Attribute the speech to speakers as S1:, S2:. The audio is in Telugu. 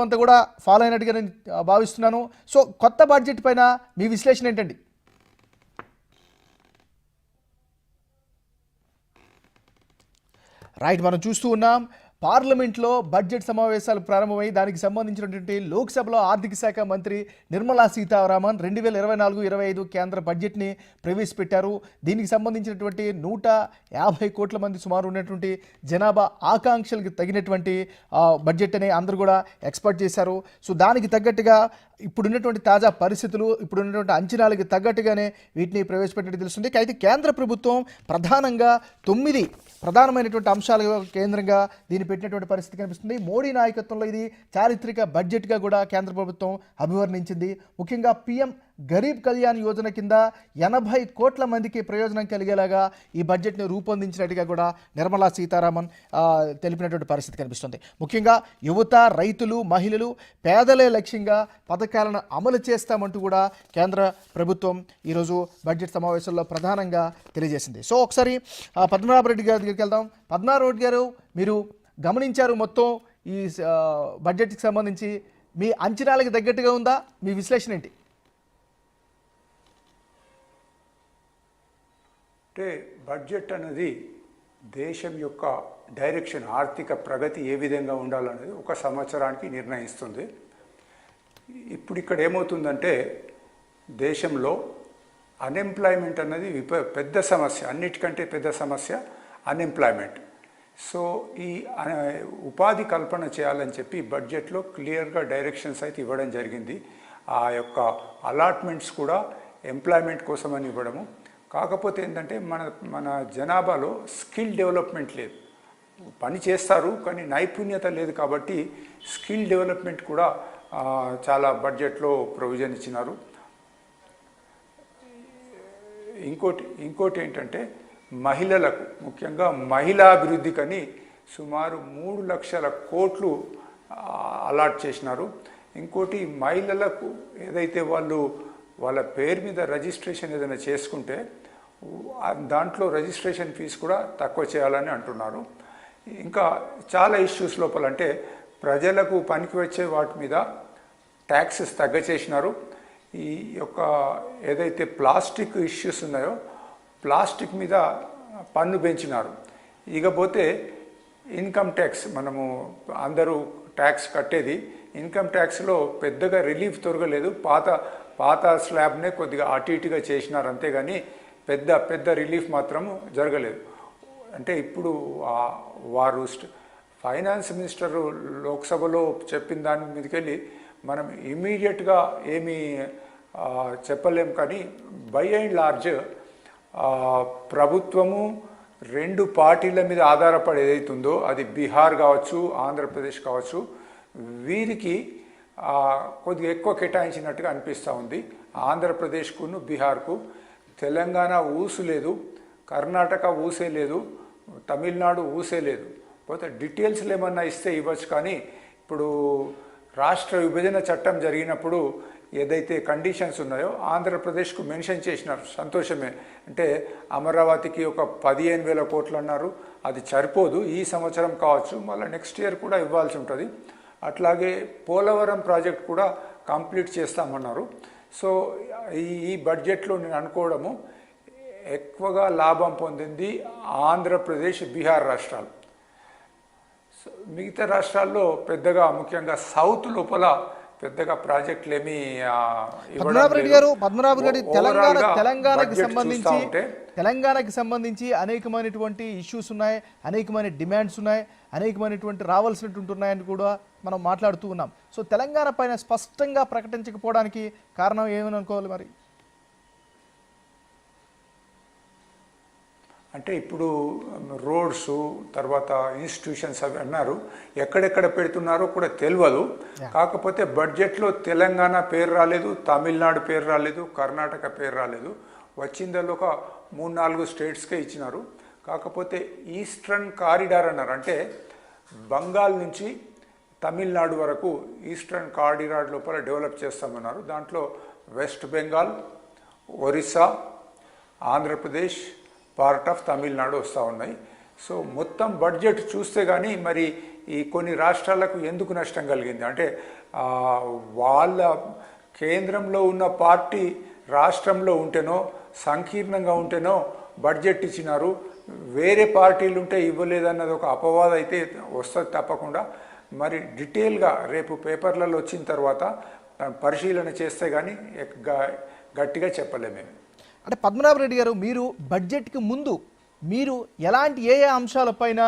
S1: అంతా కూడా ఫాలో అయినట్టుగా నేను భావిస్తున్నాను. సో కొత్త బడ్జెట్ పైన మీ విశ్లేషణ ఏంటండి? రైట్, మనం చూస్తూ ఉన్నాం పార్లమెంట్లో బడ్జెట్ సమావేశాలు ప్రారంభమై దానికి సంబంధించినటువంటి లోక్సభలో ఆర్థిక శాఖ మంత్రి నిర్మలా సీతారామన్ 2024-25 కేంద్ర బడ్జెట్ని ప్రవేశపెట్టారు. దీనికి సంబంధించినటువంటి 150 కోట్ల మంది సుమారు ఉన్నటువంటి జనాభా ఆకాంక్షలకు తగినటువంటి బడ్జెట్ అని అందరూ కూడా ఎక్స్పెక్ట్ చేశారు. సో దానికి తగ్గట్టుగా ఇప్పుడున్నటువంటి తాజా పరిస్థితులు, ఇప్పుడున్నటువంటి అంచనాలకు తగ్గట్టుగానే వీటిని ప్రవేశపెట్టినట్టు తెలుస్తుంది. అయితే కేంద్ర ప్రభుత్వం ప్రధానంగా 9 ప్రధానమైనటువంటి అంశాల కేంద్రంగా దీన్ని పెట్టినటువంటి పరిస్థితి కనిపిస్తుంది. మోడీ నాయకత్వంలో ఇది చారిత్రక బడ్జెట్గా కూడా కేంద్ర ప్రభుత్వం అభివర్ణించింది. ముఖ్యంగా పీఎం గరీబ్ కళ్యాణ్ యోజన కింద 80 కోట్ల మందికి ప్రయోజనం కలిగేలాగా ఈ బడ్జెట్ని రూపొందించినట్టుగా కూడా నిర్మలా సీతారామన్ తెలిపినటువంటి పరిస్థితి కనిపిస్తుంది. ముఖ్యంగా యువత, రైతులు, మహిళలు, పేదలే లక్ష్యంగా పథకాలను అమలు చేస్తామంటూ కూడా కేంద్ర ప్రభుత్వం ఈరోజు బడ్జెట్ సమావేశంలో ప్రధానంగా తెలియజేసింది. సో ఒకసారి పద్మనాభరెడ్డి గారి దగ్గరికి వెళ్దాం. పద్మనాభరెడ్డి గారు, మీరు గమనించారు మొత్తం ఈ బడ్జెట్కి సంబంధించి, మీ అంచనాలకు తగ్గట్టుగా ఉందా? మీ విశ్లేషణ ఏంటి?
S2: అంటే బడ్జెట్ అనేది దేశం యొక్క డైరెక్షన్, ఆర్థిక ప్రగతి ఏ విధంగా ఉండాలనేది ఒక సంవత్సరానికి నిర్ణయిస్తుంది. ఇప్పుడు ఇక్కడ ఏమవుతుందంటే దేశంలో అన్ఎంప్లాయ్మెంట్ అనేది పెద్ద సమస్య, అన్నిటికంటే పెద్ద సమస్య అన్ఎంప్లాయ్మెంట్. సో ఈ ఉపాధి కల్పన చేయాలని చెప్పి బడ్జెట్లో క్లియర్గా డైరెక్షన్స్ అయితే ఇవ్వడం జరిగింది. ఆ యొక్క అలాట్మెంట్స్ కూడా ఎంప్లాయ్మెంట్ కోసమని ఇవ్వడము. కాకపోతే ఏంటంటే మన జనాభాలో స్కిల్ డెవలప్మెంట్ లేదు. పని చేస్తారు కానీ నైపుణ్యత లేదు. కాబట్టి స్కిల్ డెవలప్మెంట్ కూడా చాలా బడ్జెట్లో ప్రొవిజన్ ఇచ్చినారు. ఇంకోటి ఏంటంటే మహిళలకు, ముఖ్యంగా మహిళా అభివృద్ధికని సుమారు 3 లక్షల కోట్లు అలాట్ చేసినారు. ఇంకోటి మహిళలకు ఏదైతే వాళ్ళ పేరు మీద రిజిస్ట్రేషన్ ఏదైనా చేసుకుంటే దాంట్లో రిజిస్ట్రేషన్ ఫీజు కూడా తక్కువ చేయాలని అంటున్నారు. ఇంకా చాలా ఇష్యూస్ లోపల అంటే ప్రజలకు పనికి వచ్చే వాటి మీద ట్యాక్సెస్ తగ్గచేసినారు. ఈ యొక్క ఏదైతే ప్లాస్టిక్ ఇష్యూస్ ఉన్నాయో ప్లాస్టిక్ మీద పన్ను పెంచినారు. ఇకపోతే ఇన్కమ్ ట్యాక్స్, మనము అందరూ ట్యాక్స్ కట్టేది, ఇన్కమ్ ట్యాక్స్లో పెద్దగా రిలీఫ్ దొరకలేదు. పాత స్లాబ్నే కొద్దిగా అటు ఇటుగా చేసినారు, అంతేగాని పెద్ద రిలీఫ్ మాత్రము జరగలేదు. అంటే ఇప్పుడు వారు ఫైనాన్స్ మినిస్టర్ లోక్సభలో చెప్పిన దాని మీదకెళ్ళి మనం ఇమీడియట్గా ఏమీ చెప్పలేం. కానీ బై అండ్ లార్జ్ ప్రభుత్వము 2 పార్టీల మీద ఆధారపడి ఏదైతుందో, అది బీహార్ కావచ్చు, ఆంధ్రప్రదేశ్ కావచ్చు, వీరికి కొద్దిగా ఎక్కువ కేటాయించినట్టుగా అనిపిస్తూ ఉంది. ఆంధ్రప్రదేశ్కును బీహార్కు. తెలంగాణ ఊసు లేదు, కర్ణాటక ఊసే లేదు, తమిళనాడు ఊసే లేదు. పోతే డీటెయిల్స్లు ఏమన్నా ఇస్తే ఇవ్వచ్చు. కానీ ఇప్పుడు రాష్ట్ర విభజన చట్టం జరిగినప్పుడు ఏదైతే కండిషన్స్ ఉన్నాయో ఆంధ్రప్రదేశ్కు మెన్షన్ చేసినారు, సంతోషమే. అంటే అమరావతికి ఒక 15,000 కోట్లు అన్నారు, అది సరిపోదు, ఈ సంవత్సరం కావచ్చు, మళ్ళీ నెక్స్ట్ ఇయర్ కూడా ఇవ్వాల్సి ఉంటుంది. అట్లాగే పోలవరం ప్రాజెక్ట్ కూడా కంప్లీట్ చేస్తామన్నారు. సో ఈ బడ్జెట్లో నేను అనుకోవడము ఎక్కువగా లాభం పొందింది ఆంధ్రప్రదేశ్, బీహార్ రాష్ట్రాలు. మిగతా రాష్ట్రాల్లో పెద్దగా, ముఖ్యంగా సౌత్ లోపల పెద్దగా ప్రాజెక్టులు ఏమీ.
S1: పద్మనాభరెడ్డి గారు, తెలంగాణకి సంబంధించి అనేకమైనటువంటి ఇష్యూస్ ఉన్నాయి, అనేకమైన డిమాండ్స్ ఉన్నాయి, అనేకమైనటువంటి రావాల్సినటువంటి ఉన్నాయని కూడా మనం మాట్లాడుతూ ఉన్నాం. సో తెలంగాణ పైన స్పష్టంగా ప్రకటించకపోవడానికి కారణం ఏమని అనుకోవాలి మరి?
S2: అంటే ఇప్పుడు రోడ్స్, తర్వాత ఇన్స్టిట్యూషన్స్ అవి అన్నారు, ఎక్కడెక్కడ పెడుతున్నారో కూడా తెలియదు. కాకపోతే బడ్జెట్లో తెలంగాణ పేరు రాలేదు, తమిళనాడు పేరు రాలేదు, కర్ణాటక పేరు రాలేదు. వచ్చిందల్లో ఒక 3-4 స్టేట్స్కే ఇచ్చినారు. కాకపోతే ఈస్టర్న్ కారిడార్ అన్నారు, అంటే బంగాల్ నుంచి తమిళనాడు వరకు ఈస్టర్న్ కారిడార్ లోపల డెవలప్ చేస్తామన్నారు. దాంట్లో west Bengal, Orissa, Andhra Pradesh, part of Tamil Nadu వస్తూ ఉన్నాయి. సో మొత్తం బడ్జెట్ చూస్తే కానీ మరి ఈ కొన్ని రాష్ట్రాలకు ఎందుకు నష్టం కలిగింది అంటే వాళ్ళ కేంద్రంలో ఉన్న పార్టీ రాష్ట్రంలో ఉంటేనో సంకీర్ణంగా ఉంటేనో బడ్జెట్ ఇచ్చినారు, వేరే పార్టీలు ఉంటే ఇవ్వలేదన్నది ఒక అపవాదం అయితే వస్తుంది తప్పకుండా. మరి డీటెయిల్గా రేపు పేపర్లలో వచ్చిన తర్వాత పరిశీలన చేస్తే కానీ గట్టిగా చెప్పలేము మేము.
S1: అంటే పద్మనాభరెడ్డి గారు, మీరు బడ్జెట్కి ముందు మీరు ఎలాంటి ఏ అంశాలపైన